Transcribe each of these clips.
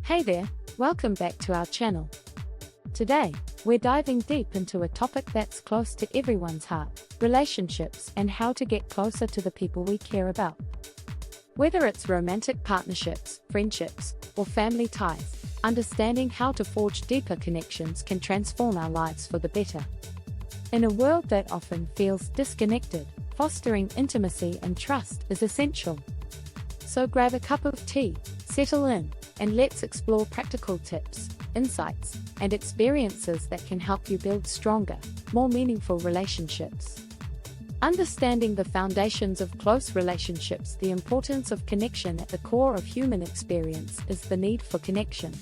Hey there, welcome back to our channel. Today, we're diving deep into a topic that's close to everyone's heart: relationships and how to get closer to the people we care about. Whether it's romantic partnerships, friendships, or family ties, understanding how to forge deeper connections can transform our lives for the better. In a world that often feels disconnected, fostering intimacy and trust is essential. So grab a cup of tea, settle in, and let's explore practical tips, insights, and experiences that can help you build stronger, more meaningful relationships. Understanding the foundations of close relationships. The importance of connection. At the core of human experience is the need for connection.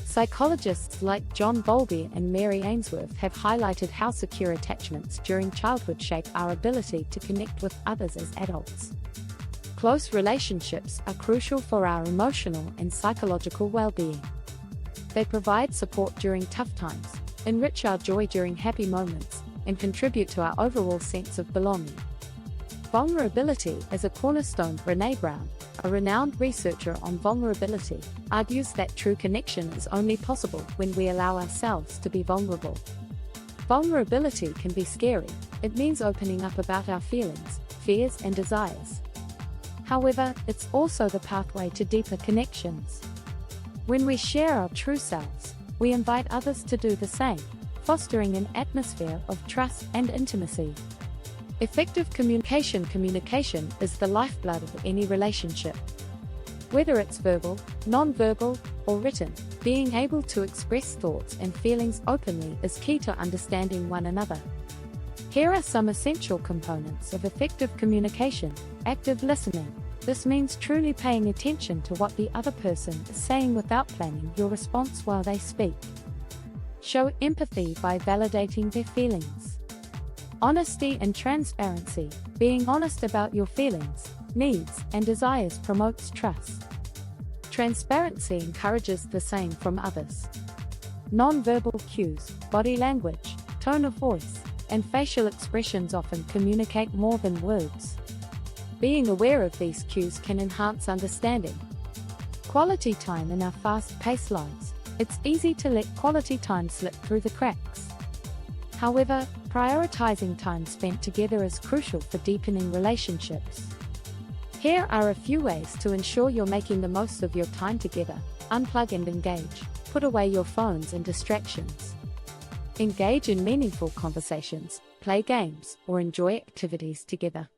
Psychologists like John Bowlby and Mary Ainsworth have highlighted how secure attachments during childhood shape our ability to connect with others as adults. Close relationships are crucial for our emotional and psychological well-being. They provide support during tough times, enrich our joy during happy moments, and contribute to our overall sense of belonging. Vulnerability as a cornerstone. Brené Brown, a renowned researcher on vulnerability, argues that true connection is only possible when we allow ourselves to be vulnerable. Vulnerability can be scary. It means opening up about our feelings, fears, and desires. However, it's also the pathway to deeper connections. When we share our true selves, we invite others to do the same, fostering an atmosphere of trust and intimacy. Effective communication. Communication is the lifeblood of any relationship. Whether it's verbal, non-verbal, or written, being able to express thoughts and feelings openly is key to understanding one another. Here are some essential components of effective communication. Active listening. This means truly paying attention to what the other person is saying without planning your response while they speak. Show empathy by validating their feelings. Honesty and transparency. Being honest about your feelings, needs, and desires promotes trust. Transparency encourages the same from others. Non-verbal cues, body language, tone of voice, and facial expressions often communicate more than words. Being aware of these cues can enhance understanding. Quality time. In our fast-paced lives, it's easy to let quality time slip through the cracks. However, prioritizing time spent together is crucial for deepening relationships. Here are a few ways to ensure you're making the most of your time together. Unplug and engage. Put away your phones and distractions. Engage in meaningful conversations, play games, or enjoy activities together.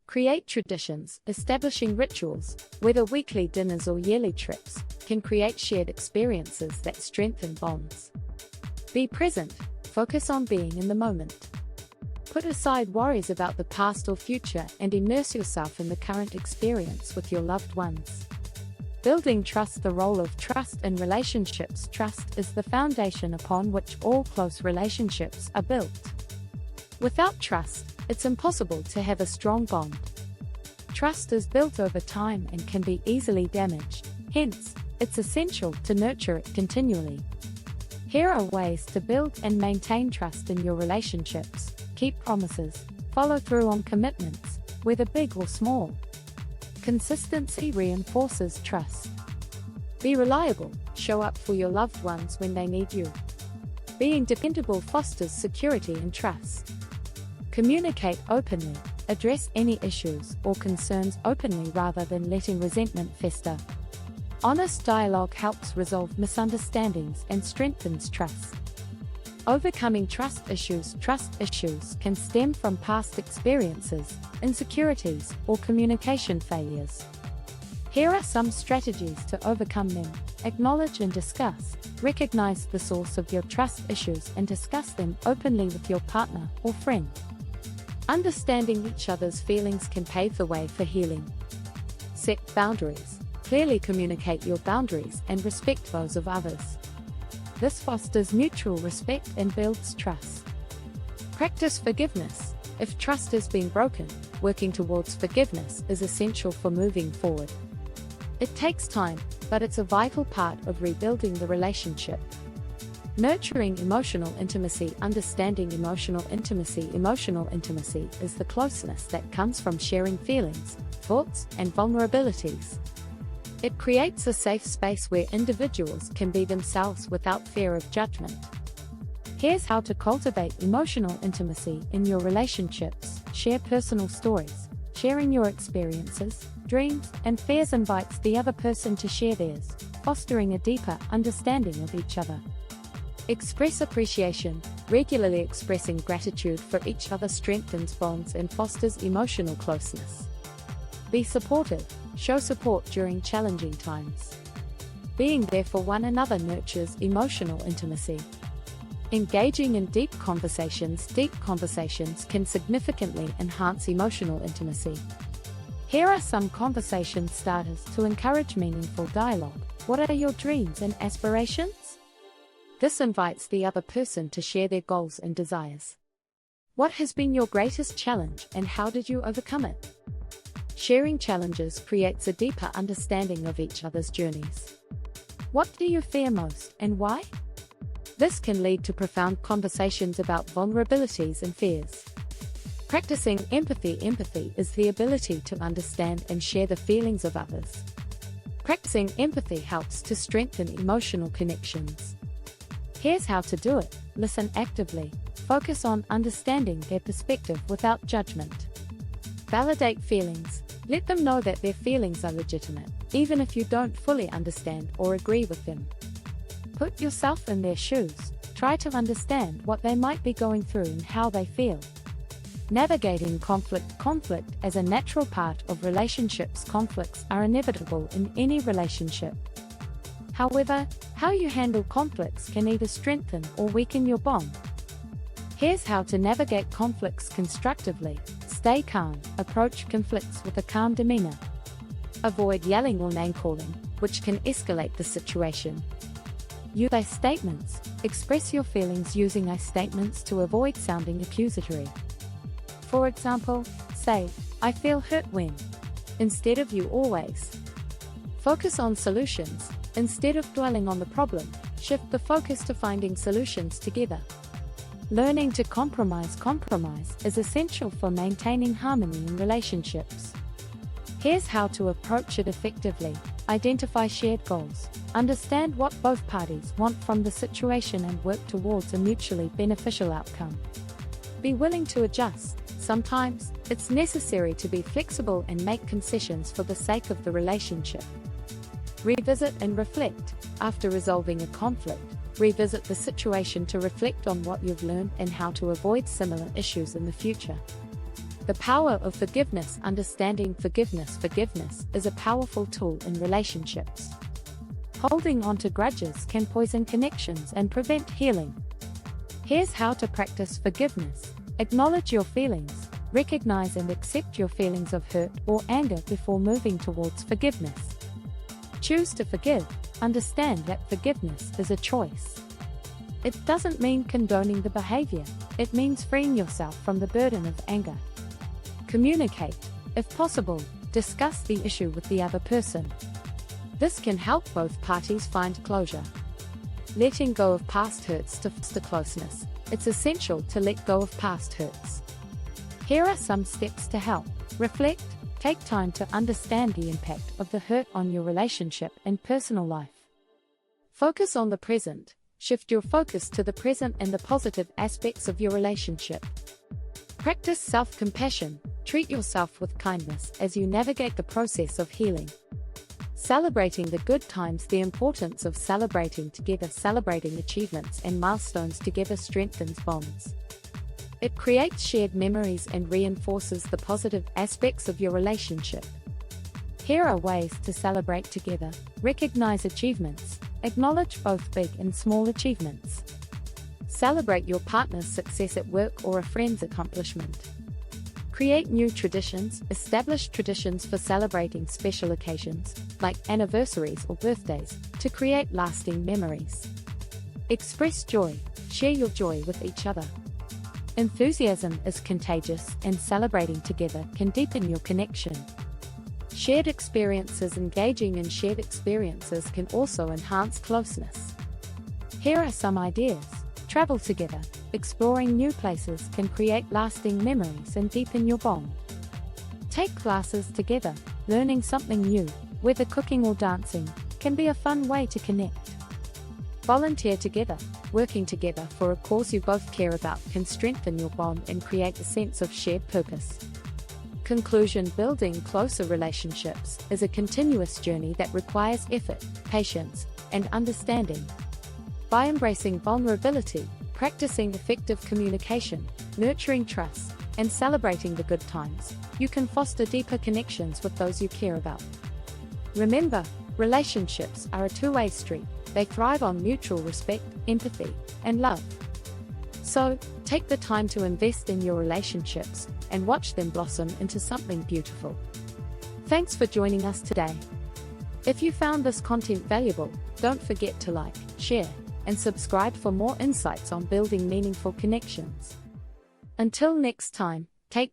Create traditions. Establishing rituals, whether weekly dinners or yearly trips, can create shared experiences that strengthen bonds. Be present. Focus on being in the moment. Put aside worries about the past or future and immerse yourself in the current experience with your loved ones. Building trust. The role of trust in relationships. Trust is the foundation upon which all close relationships are built. Without trust, it's impossible to have a strong bond. Trust is built over time and can be easily damaged. Hence, it's essential to nurture it continually. Here are ways to build and maintain trust in your relationships. Keep promises. Follow through on commitments, whether big or small. Consistency reinforces trust. Be reliable. Show up for your loved ones when they need you. Being dependable fosters security and trust. Communicate openly. Address any issues or concerns openly rather than letting resentment fester. Honest dialogue helps resolve misunderstandings and strengthens trust. Overcoming trust issues. Trust issues can stem from past experiences, insecurities, or communication failures. Here are some strategies to overcome them. Acknowledge and discuss. Recognize the source of your trust issues and discuss them openly with your partner or friend. Understanding each other's feelings can pave the way for healing. Set boundaries. Clearly communicate your boundaries and respect those of others. This fosters mutual respect and builds trust. Practice forgiveness. If trust has been broken, working towards forgiveness is essential for moving forward. It takes time, but it's a vital part of rebuilding the relationship. Nurturing emotional intimacy. Understanding emotional intimacy. Emotional intimacy is the closeness that comes from sharing feelings, thoughts, and vulnerabilities. It creates a safe space where individuals can be themselves without fear of judgment. Here's how to cultivate emotional intimacy in your relationships. Share personal stories. Sharing your experiences, dreams, and fears invites the other person to share theirs, fostering a deeper understanding of each other. Express appreciation. Regularly expressing gratitude for each other strengthens bonds and fosters emotional closeness. Be supportive. Show support during challenging times. Being there for one another nurtures emotional intimacy. Engaging in deep conversations. Deep conversations can significantly enhance emotional intimacy. Here are some conversation starters to encourage meaningful dialogue. What are your dreams and aspirations? This invites the other person to share their goals and desires. What has been your greatest challenge and how did you overcome it? Sharing challenges creates a deeper understanding of each other's journeys. What do you fear most and why? This can lead to profound conversations about vulnerabilities and fears. Practicing empathy. Empathy is the ability to understand and share the feelings of others. Practicing empathy helps to strengthen emotional connections. Here's how to do it. Listen actively. Focus on understanding their perspective without judgment. Validate feelings. Let them know that their feelings are legitimate, even if you don't fully understand or agree with them. Put yourself in their shoes. Try to understand what they might be going through and how they feel. Navigating conflict. Conflict is a natural part of relationships. Conflicts are inevitable in any relationship. However, how you handle conflicts can either strengthen or weaken your bond. Here's how to navigate conflicts constructively. Stay calm. Approach conflicts with a calm demeanor. Avoid yelling or name-calling, which can escalate the situation. Use I statements. Express your feelings using I statements to avoid sounding accusatory. For example, say, "I feel hurt when," instead of "you always." Focus on solutions. Instead of dwelling on the problem, shift the focus to finding solutions together. Learning to compromise. Compromise is essential for maintaining harmony in relationships. Here's how to approach it effectively. Identify shared goals. Understand what both parties want from the situation and work towards a mutually beneficial outcome. Be willing to adjust. Sometimes, it's necessary to be flexible and make concessions for the sake of the relationship. Revisit and reflect. After resolving a conflict, revisit the situation to reflect on what you've learned and how to avoid similar issues in the future. The power of forgiveness. Understanding forgiveness. Forgiveness is a powerful tool in relationships. Holding on to grudges can poison connections and prevent healing. Here's how to practice forgiveness. Acknowledge your feelings. Recognize and accept your feelings of hurt or anger before moving towards forgiveness. Choose to forgive. Understand that forgiveness is a choice. It doesn't mean condoning the behavior. It means freeing yourself from the burden of anger. Communicate. If possible, discuss the issue with the other person. This can help both parties find closure. Letting go of past hurts to foster closeness. It's essential to let go of past hurts. Here are some steps to help. Reflect. Take time to understand the impact of the hurt on your relationship and personal life. Focus on the present. Shift your focus to the present and the positive aspects of your relationship. Practice self-compassion. Treat yourself with kindness as you navigate the process of healing. Celebrating the good times. The importance of celebrating together. Celebrating achievements and milestones together strengthens bonds. It creates shared memories and reinforces the positive aspects of your relationship. Here are ways to celebrate together. Recognize achievements. Acknowledge both big and small achievements. Celebrate your partner's success at work or a friend's accomplishment. Create new traditions. Establish traditions for celebrating special occasions, like anniversaries or birthdays, to create lasting memories. Express joy. Share your joy with each other. Enthusiasm is contagious, and celebrating together can deepen your connection. Shared experiences. Engaging in shared experiences can also enhance closeness. Here are some ideas. Travel together. Exploring new places can create lasting memories and deepen your bond. Take classes together. Learning something new, whether cooking or dancing, can be a fun way to connect. Volunteer together. Working together for a cause you both care about can strengthen your bond and create a sense of shared purpose. Conclusion: building closer relationships is a continuous journey that requires effort, patience, and understanding. By embracing vulnerability, practicing effective communication, nurturing trust, and celebrating the good times, you can foster deeper connections with those you care about. Remember, relationships are a two-way street. They thrive on mutual respect, empathy, and love. So, take the time to invest in your relationships and watch them blossom into something beautiful. Thanks for joining us today. If you found this content valuable, don't forget to like, share, and subscribe for more insights on building meaningful connections. Until next time.